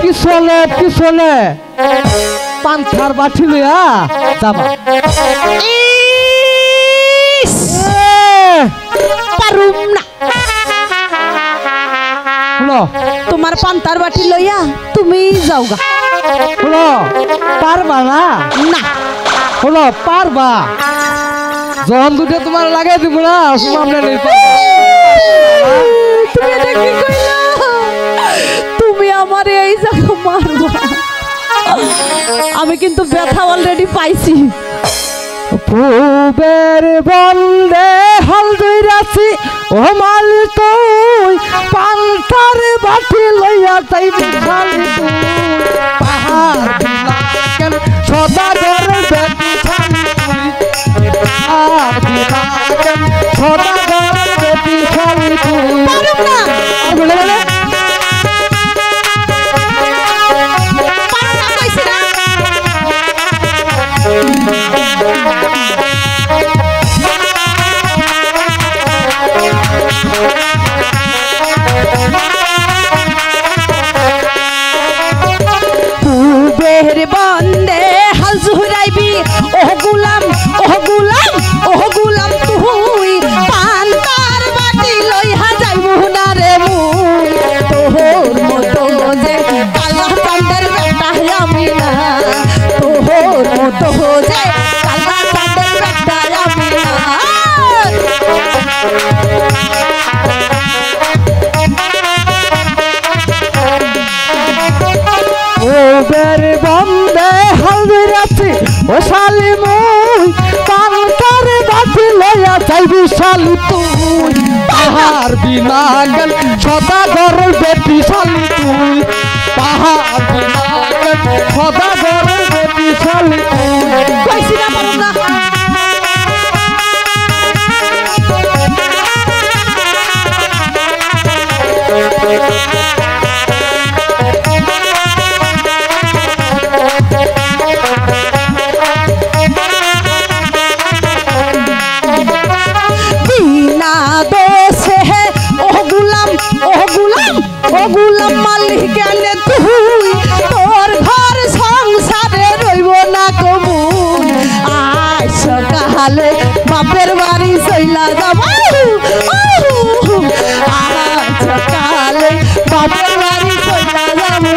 পিছনে পিছনে পান্থার বাটি লইয়া যাবা। পারুম না। শুনো তোমার পান্তার বাটি লইয়া তুমি যাওগা। শুনো পারবা না? না শুনো পারবা, যখন দুটো তোমার লাগাই দিব না সামনে নেই পারবা। তুমি এটা কি কইলা? তুমি আমার এই জায়গা মারবা। আমি কিন্তু ব্যথা অলরেডি পাইছি। পূবের বন্দে হাল ধইরাছি ও মাল তুই পান্তার বাটি লইয়া যাইবি খালি তুই। পাহাড় বিলাকেন সদাগর বেটি খালি তুই। পাহাড় বিলাকেন সদাগর বেটি খালি তুই। পারুম না। বলে বলে পারুম না কইছি না। পূবের বন্দে হাল জুড়াইবি ও গুলাম ও গুলাম ও গুলাম তুই পান্তার বাটি লইয়া যাইবো না রে মুই। তোর মতো যে কালা চাঁদের বেটা আমি না, তোর মতো যে কালা চাঁদের বেটা আমি না। পূবের বন্দে হাল ধইরাছি ও শালি মুই পান্তার বাটি লইয়া যাইবি শালি তুই। পাহাড় বিনাগন সদাগর বেটি শালি তুই। পাহাড় বিনাগন সদাগর বেটি শালি তুই। কইছি না পারুম না। বিনা দোষে ও গুলাম ও গুলাম ও গুলাম মালিক আনে তুই। তোর ঘর সংসারে রইব না কমুন। আজ সকালে বাপের বাড়ি চইলা যাবা। আজ সকালে বাপের বাড়ি চইলা যাবো।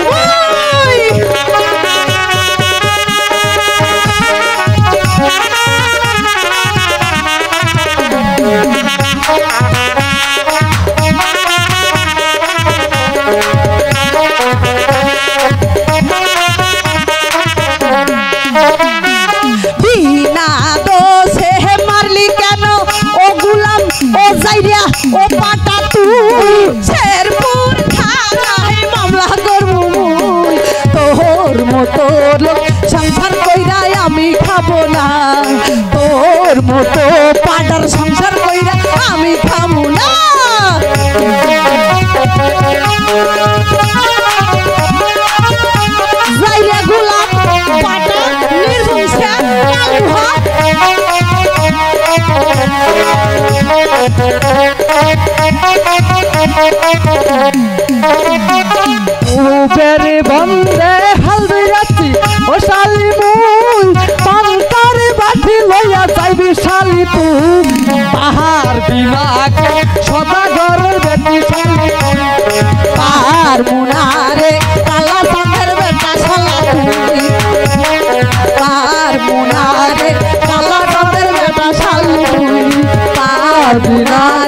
বিনা দোষে মারলি কেন ও গুলাম ও যাইরা ও পাটা তুই। শেরপুর থানায় মামলা করবো মুই। তোর মতো লোক সংসার কইরা আমি খাবো না, তোর মতো পাটার সংসার কইরা আমি খাবো না। যাইরা গোলাপ পাটা নির্বংশে কালু হাত। পূবের বন্দে হাল ধইরাছি ও শালি মুই পান্তার বাটি লইয়া যাইবি শালি তুই। পাহাড় বিনাগন সদাগর বেটি শালি তুই। পার মুনারে কালা চাঁদের বেটা শালা তুই। পার মুনারে কালা চাঁদের বেটা শালা তুই। পার মুনারে